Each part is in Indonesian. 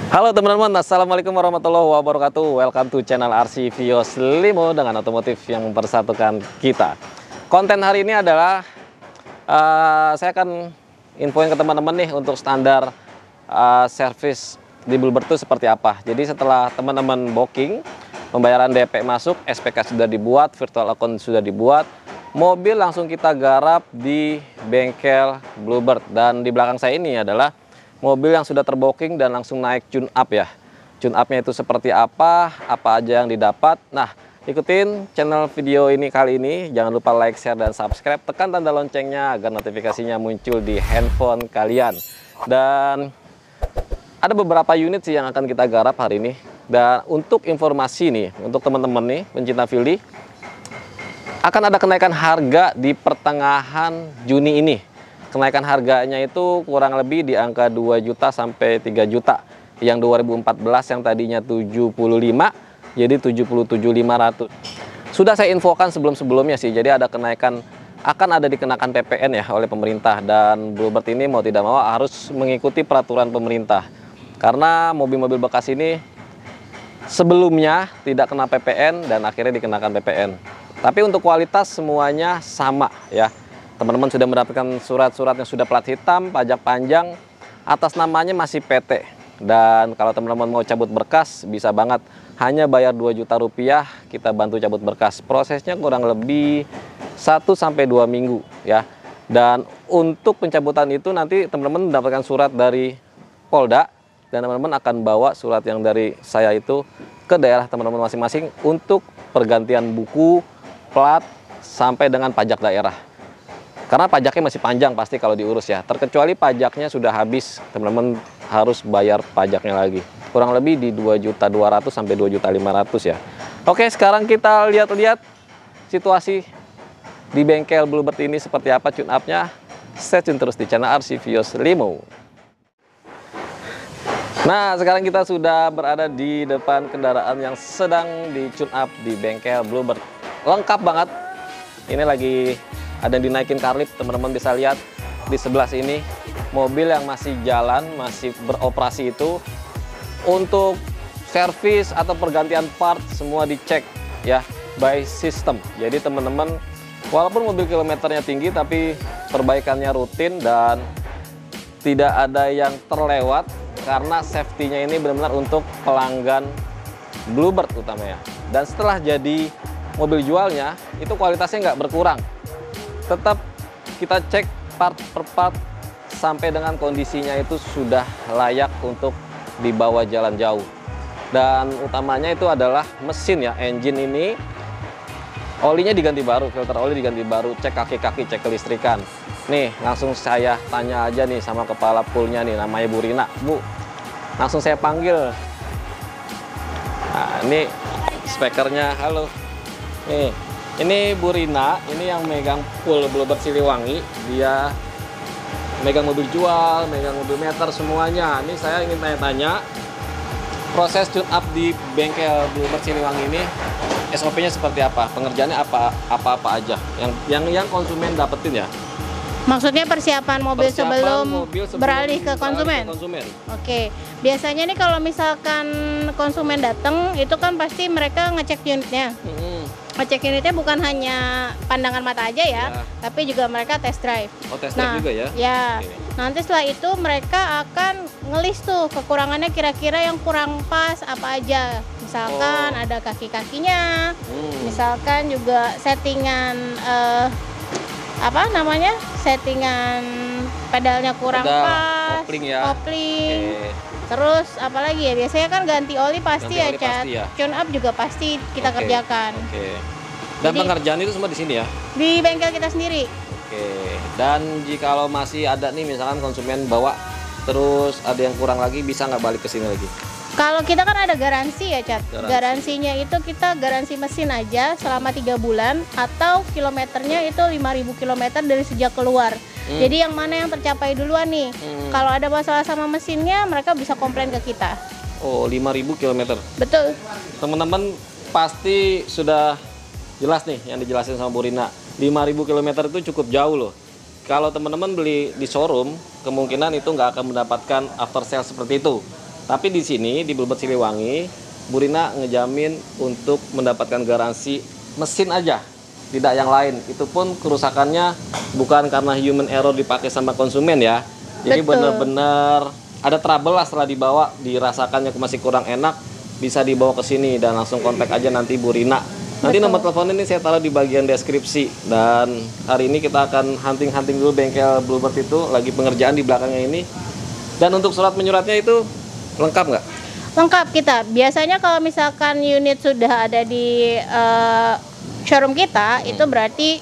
Halo teman-teman, assalamualaikum warahmatullahi wabarakatuh. Welcome to channel RC Vios Limo dengan otomotif yang mempersatukan kita. Konten hari ini adalah saya akan infoin ke teman-teman nih untuk standar servis di Bluebird itu seperti apa. Jadi setelah teman-teman booking, pembayaran DP masuk, SPK sudah dibuat, virtual account sudah dibuat, mobil langsung kita garap di bengkel Bluebird. Dan di belakang saya ini adalah mobil yang sudah terbooking dan langsung naik tune up ya. Tune up-nya itu seperti apa aja yang didapat. Nah, ikutin channel video ini kali ini. Jangan lupa like, share, dan subscribe. Tekan tanda loncengnya agar notifikasinya muncul di handphone kalian. Dan ada beberapa unit sih yang akan kita garap hari ini. Dan untuk informasi nih, untuk teman-teman nih, pencinta Vildi, akan ada kenaikan harga di pertengahan Juni ini. Kenaikan harganya itu kurang lebih di angka 2 juta sampai 3 juta. Yang 2014 yang tadinya 75 jadi 77.500. Sudah saya infokan sebelum-sebelumnya sih. Jadi ada kenaikan, akan ada dikenakan PPN ya oleh pemerintah, dan Bluebird ini mau tidak mau harus mengikuti peraturan pemerintah. Karena mobil-mobil bekas ini sebelumnya tidak kena PPN dan akhirnya dikenakan PPN. Tapi untuk kualitas semuanya sama ya. Teman-teman sudah mendapatkan surat-surat yang sudah plat hitam, pajak panjang, atas namanya masih PT. Dan kalau teman-teman mau cabut berkas, bisa banget. Hanya bayar 2 juta rupiah, kita bantu cabut berkas. Prosesnya kurang lebih 1-2 minggu ya. Dan untuk pencabutan itu nanti teman-teman mendapatkan surat dari Polda, dan teman-teman akan bawa surat yang dari saya itu ke daerah teman-teman masing-masing untuk pergantian buku, plat, sampai dengan pajak daerah. Karena pajaknya masih panjang pasti kalau diurus ya. Terkecuali pajaknya sudah habis, teman-teman harus bayar pajaknya lagi. Kurang lebih di 2.200.000 sampai 2.500.000 ya. Oke, sekarang kita lihat-lihat situasi di bengkel Bluebird ini seperti apa tune up-nya. Stay tune terus di channel RC Vios Limo. Nah, sekarang kita sudah berada di depan kendaraan yang sedang di tune up di bengkel Bluebird. Lengkap banget. Ini lagi ada yang dinaikin karlip, teman-teman bisa lihat di sebelah sini mobil yang masih jalan, masih beroperasi itu untuk servis atau pergantian part semua dicek ya by system. Jadi teman-teman walaupun mobil kilometernya tinggi tapi perbaikannya rutin dan tidak ada yang terlewat karena safety-nya ini benar-benar untuk pelanggan Bluebird utamanya. Dan setelah jadi mobil jualnya itu kualitasnya nggak berkurang. Tetap kita cek part per part sampai dengan kondisinya itu sudah layak untuk dibawa jalan jauh. Dan utamanya itu adalah mesin ya, engine ini olinya diganti baru, filter oli diganti baru, cek kaki-kaki, cek kelistrikan. Nih langsung saya tanya aja nih sama kepala poolnya nih, namanya Bu Rina. Bu, langsung saya panggil. Nah ini speakernya, halo. Nih, ini Bu Rina, ini yang megang pool Bluebird Siliwangi. Dia megang mobil jual, megang mobil meter semuanya. Ini saya ingin tanya-tanya proses tune up di bengkel Bluebird Siliwangi ini, SOP-nya seperti apa? Pengerjaannya apa aja yang konsumen dapetin ya? Maksudnya persiapan mobil sebelum beralih ke konsumen? Oke, biasanya nih kalau misalkan konsumen datang, itu kan pasti mereka ngecek unitnya. Ngecek unitnya bukan hanya pandangan mata aja ya, tapi juga mereka test drive. Oh, test drive juga ya? Ya, nanti setelah itu mereka akan ngelis tuh kekurangannya, kira-kira yang kurang pas apa aja. Misalkan ada kaki-kakinya, misalkan juga settingan settingan pedalnya kurang pas, kopling. Terus apalagi ya, biasanya kan ganti oli pasti ya, Cat. Tune up juga pasti kita kerjakan. Dan jadi, pengerjaan itu semua di sini ya? Di bengkel kita sendiri. Dan jikalau masih ada nih misalkan konsumen bawa terus ada yang kurang lagi, bisa nggak balik ke sini lagi? Kalau kita kan ada garansi ya, Cat. Garansinya itu kita garansi mesin aja selama 3 bulan atau kilometernya itu 5.000 km dari sejak keluar. Jadi yang mana yang tercapai duluan nih. Kalau ada masalah sama mesinnya, mereka bisa komplain ke kita. Oh, 5.000 km. Betul. Teman-teman pasti sudah jelas nih yang dijelasin sama Bu Rina. 5.000 km itu cukup jauh loh. Kalau teman-teman beli di showroom, kemungkinan itu nggak akan mendapatkan after sale seperti itu. Tapi di sini di Bluebird Siliwangi, Bu Rina ngejamin untuk mendapatkan garansi mesin aja, tidak yang lain. Itu pun kerusakannya bukan karena human error dipakai sama konsumen ya. Jadi benar-benar ada trouble lah setelah dibawa, dirasakannya masih kurang enak, bisa dibawa ke sini dan langsung kontak aja nanti Bu Rina. Nanti nomor telepon ini saya taruh di bagian deskripsi. Dan hari ini kita akan hunting-hunting dulu bengkel Bluebird itu, lagi pengerjaan di belakangnya ini. Dan untuk surat menyuratnya itu lengkap nggak? Lengkap kita. Biasanya kalau misalkan unit sudah ada di showroom kita, itu berarti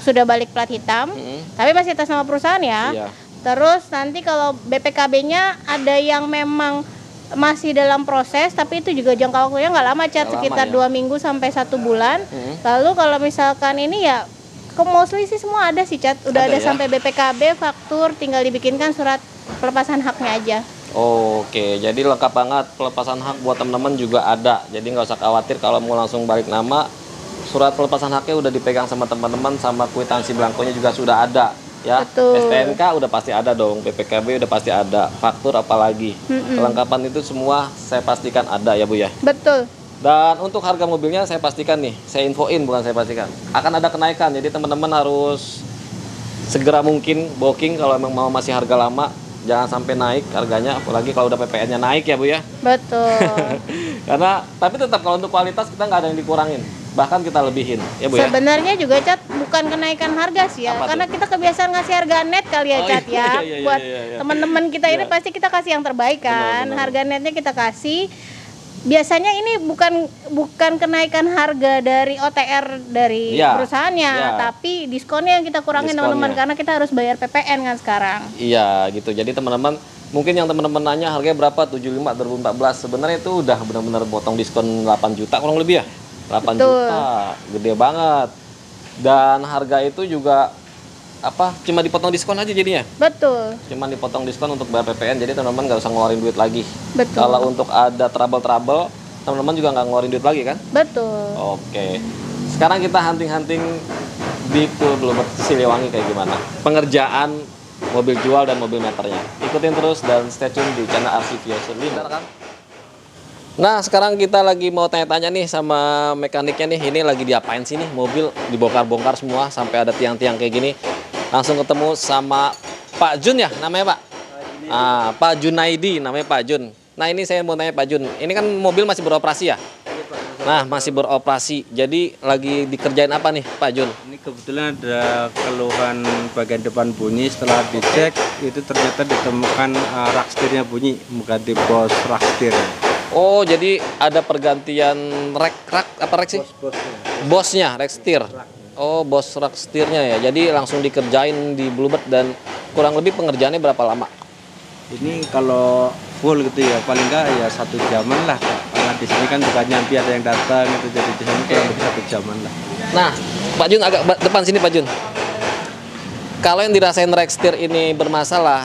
sudah balik plat hitam, tapi masih atas nama perusahaan ya. Iya. Terus nanti kalau BPKB-nya ada yang memang masih dalam proses, tapi itu juga jangka waktunya nggak lama, Cat, sekitar 2 minggu sampai 1 bulan. Lalu kalau misalkan ini ya, mostly sih semua ada sih, Cat. Udah ada ya? Sampai BPKB, faktur, tinggal dibikinkan surat pelepasan haknya aja. Oke, jadi lengkap banget, pelepasan hak buat teman-teman juga ada. Jadi nggak usah khawatir kalau mau langsung balik nama, surat pelepasan haknya udah dipegang sama teman-teman, sama kwitansi belangkonya juga sudah ada. Ya, STNK udah pasti ada dong, BPKB udah pasti ada, faktur apalagi. Kelengkapan itu semua saya pastikan ada ya Bu ya. Betul. Dan untuk harga mobilnya saya pastikan nih, saya infoin bukan saya pastikan, akan ada kenaikan. Jadi teman-teman harus segera mungkin booking kalau memang mau masih harga lama, jangan sampai naik harganya, apalagi kalau udah PPN-nya naik ya Bu ya. Betul. Karena tapi tetap kalau untuk kualitas kita nggak ada yang dikurangin, bahkan kita lebihin ya Bu ya. Sebenarnya juga, Cat, bukan kenaikan harga sih ya. Karena kita kebiasaan ngasih harga net kali ya, Cat ya. Buat teman-teman kita ini pasti kita kasih yang terbaik kan. Benar. Harga netnya kita kasih. Biasanya ini bukan kenaikan harga dari OTR dari perusahaannya, tapi diskonnya yang kita kurangin teman-teman, karena kita harus bayar PPN kan sekarang. Iya gitu. Jadi teman-teman, mungkin yang teman-teman nanya harganya berapa 75 2014, sebenarnya itu udah benar-benar potong diskon 8 juta kurang lebih ya. 8 juta, gede banget. Dan harga itu juga cuma dipotong diskon aja jadinya. Betul. Cuma dipotong diskon untuk bayar PPN, jadi teman-teman nggak usah ngeluarin duit lagi. Betul. Kalau untuk ada trouble, teman-teman juga nggak ngeluarin duit lagi kan? Betul. Oke. Sekarang kita hunting-hunting di Bluebird Siliwangi kayak gimana? Pengerjaan mobil jual dan mobil meternya. Ikutin terus dan stay tune di channel RC Vios Limo kan? Nah, sekarang kita lagi mau tanya-tanya nih sama mekaniknya nih. Ini lagi diapain sih nih? Mobil dibongkar-bongkar semua sampai ada tiang-tiang kayak gini. Langsung ketemu sama Pak Jun ya namanya Pak? Pak Junaidi namanya Pak Jun. Nah, ini saya mau tanya Pak Jun. Ini kan mobil masih beroperasi ya? Nah, masih beroperasi. Jadi lagi dikerjain apa nih Pak Jun? Ini kebetulan ada keluhan bagian depan bunyi. Setelah dicek itu ternyata ditemukan rak setirnya bunyi, ganti bos rak setir. Oh, jadi ada pergantian rak sih? Bosnya, rak setir. Oh, bos rak setirnya ya. Jadi langsung dikerjain di Bluebird dan kurang lebih pengerjaannya berapa lama? Ini kalau full gitu ya, paling enggak ya 1 jaman lah. Karena di sini kan juga nyampi ada yang datang gitu, jadi di sini kurang lebih 1 jaman lah. Nah, Pak Jun agak depan sini Pak Jun. Kalau yang dirasain rak setir ini bermasalah,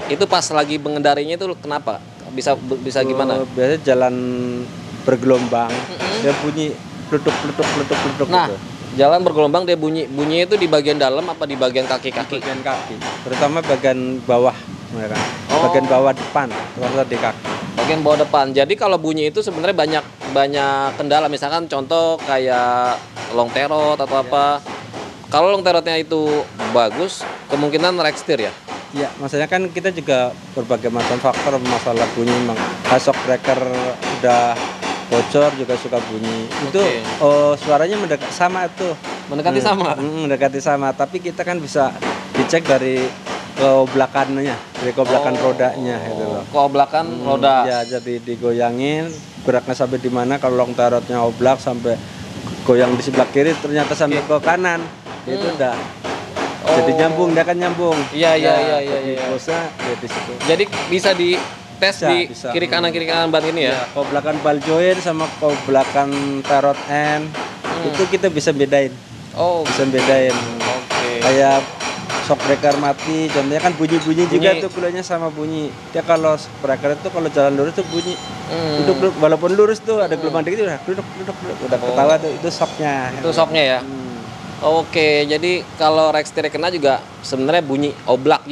itu pas lagi mengendarinya itu kenapa? Bisa gimana? Biasanya jalan bergelombang, dia bunyi pletuk. Nah, gitu. Jalan bergelombang dia bunyi. Bunyinya itu di bagian dalam apa di bagian kaki-kaki? Bagian kaki, terutama bagian bawah, ya kan? Bagian bawah depan, terutama di kaki. Bagian bawah depan. Jadi kalau bunyi itu sebenarnya banyak kendala. Misalkan contoh kayak long terot atau apa. Kalau long terotnya itu bagus, kemungkinan rak setir ya. Ya, maksudnya kan kita juga berbagai macam faktor masalah bunyi. Shock breaker udah bocor juga suka bunyi. Itu suaranya mendekati sama. Mendekati sama, tapi kita kan bisa dicek dari koblakannya, dari koblakan rodanya gitu loh. Koblakan roda. Ya, jadi digoyangin geraknya sampai di mana. Kalau long tarotnya oblak sampai goyang di sebelah kiri ternyata sampai ke kanan. Itu udah jadi nyambung, dia kan nyambung. Iya. Bosnya ya di situ. Jadi bisa di tes di kiri kanan ban ini ya. Koblakan ball joint sama koblakan tarot end itu kita bisa bedain. Bisa bedain. Kayak shock breaker mati, contohnya kan bunyi juga tuh keluarnya sama bunyi. Dia kalau shock breaker itu kalau jalan lurus tuh bunyi. Duduk walaupun lurus tuh ada gelombang dikit udah duduk udah ketawa tuh, itu shocknya. Itu shocknya ya. Oke, jadi kalau rak setir kena juga sebenarnya bunyi oblak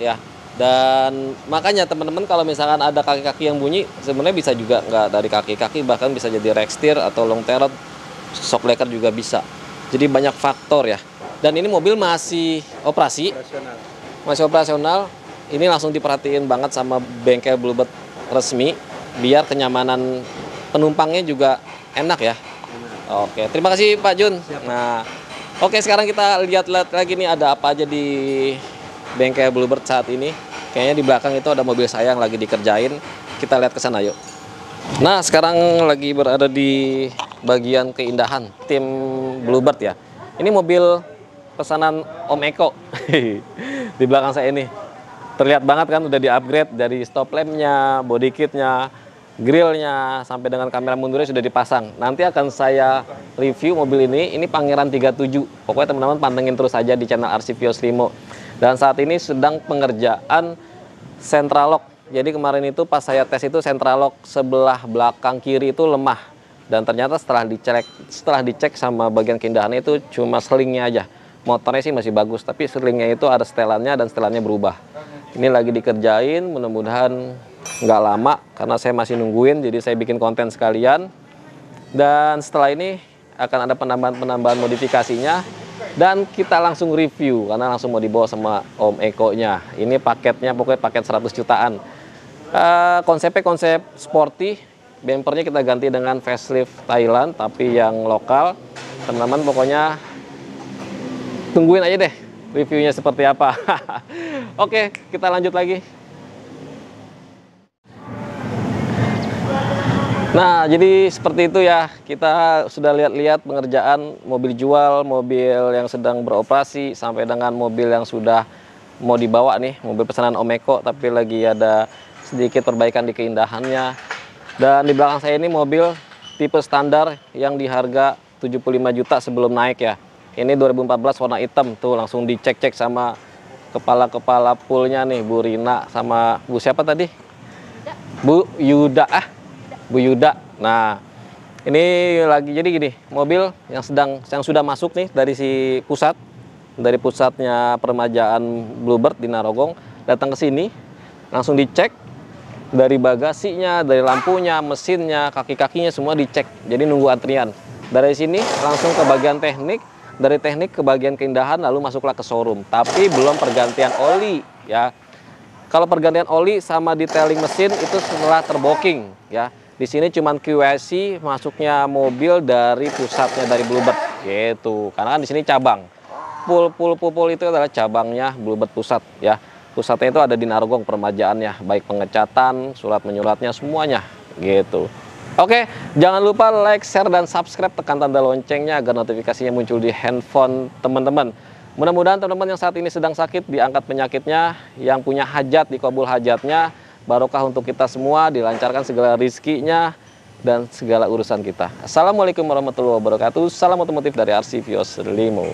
ya. Dan makanya teman-teman kalau misalkan ada kaki-kaki yang bunyi, sebenarnya bisa juga nggak dari kaki-kaki, bahkan bisa jadi rack steer atau long terrot, shock breaker juga bisa. Jadi banyak faktor ya. Dan ini mobil masih masih operasional. Ini langsung diperhatiin banget sama bengkel Bluebird resmi, biar kenyamanan penumpangnya juga enak ya. Oke, terima kasih Pak Jun. Nah, oke, sekarang kita lihat lagi nih ada apa aja di bengkel Bluebird saat ini. Kayaknya di belakang itu ada mobil saya yang lagi dikerjain. Kita lihat ke sana yuk. Nah, sekarang lagi berada di bagian keindahan tim Bluebird ya. Ini mobil pesanan Om Eko. Di belakang saya ini. Terlihat banget kan udah di-upgrade dari stop lampnya, body kitnya, grillnya, sampai dengan kamera mundurnya sudah dipasang. Nanti akan saya review mobil ini. Ini Pangeran 37. Pokoknya teman-teman pantengin terus aja di channel RC Vios Limo. Dan saat ini sedang pengerjaan central lock. Jadi kemarin itu pas saya tes itu central lock sebelah belakang kiri itu lemah. Dan ternyata setelah dicek sama bagian keindahannya itu cuma selingnya aja. Motornya sih masih bagus, tapi selingnya itu ada setelannya dan setelannya berubah. Ini lagi dikerjain, mudah-mudahan nggak lama karena saya masih nungguin, jadi saya bikin konten sekalian. Dan setelah ini akan ada penambahan modifikasinya. Dan kita langsung review karena langsung mau dibawa sama Om Eko-nya. Ini paketnya pokoknya paket 100 jutaan. Konsepnya konsep sporty. Bempernya kita ganti dengan facelift Thailand tapi yang lokal. Teman-teman pokoknya tungguin aja deh reviewnya seperti apa. Oke, kita lanjut lagi. Nah, jadi seperti itu ya, kita sudah lihat-lihat pengerjaan mobil jual, mobil yang sedang beroperasi, sampai dengan mobil yang sudah mau dibawa nih, mobil pesanan Om Eko, tapi lagi ada sedikit perbaikan di keindahannya. Dan di belakang saya ini mobil tipe standar yang di harga 75 juta sebelum naik ya. Ini 2014 warna hitam, tuh langsung dicek-cek sama kepala-kepala poolnya nih, Bu Rina sama Bu siapa tadi? Bu Yuda Bu Yuda. Nah, ini lagi jadi gini, mobil yang sudah masuk nih dari dari pusatnya peremajaan Bluebird di Narogong, datang ke sini, langsung dicek dari bagasinya, dari lampunya, mesinnya, kaki-kakinya semua dicek. Jadi nunggu antrian. Dari sini langsung ke bagian teknik, dari teknik ke bagian keindahan, lalu masuklah ke showroom. Tapi belum pergantian oli ya. Kalau pergantian oli sama detailing mesin itu setelah terbooking ya. Di sini cuman QSC masuknya mobil dari pusatnya dari Bluebird gitu. Karena kan di sini cabang. Pool itu adalah cabangnya Bluebird pusat ya. Pusatnya itu ada di Narogong peremajaannya, baik pengecatan, surat menyuratnya semuanya gitu. Oke, jangan lupa like, share dan subscribe, tekan tanda loncengnya agar notifikasinya muncul di handphone teman-teman. Mudah-mudahan teman-teman yang saat ini sedang sakit diangkat penyakitnya, yang punya hajat dikabul hajatnya. Barokah untuk kita semua, dilancarkan segala rizkinya dan segala urusan kita. Assalamualaikum warahmatullahi wabarakatuh. Salam otomotif dari RC Vios Limo.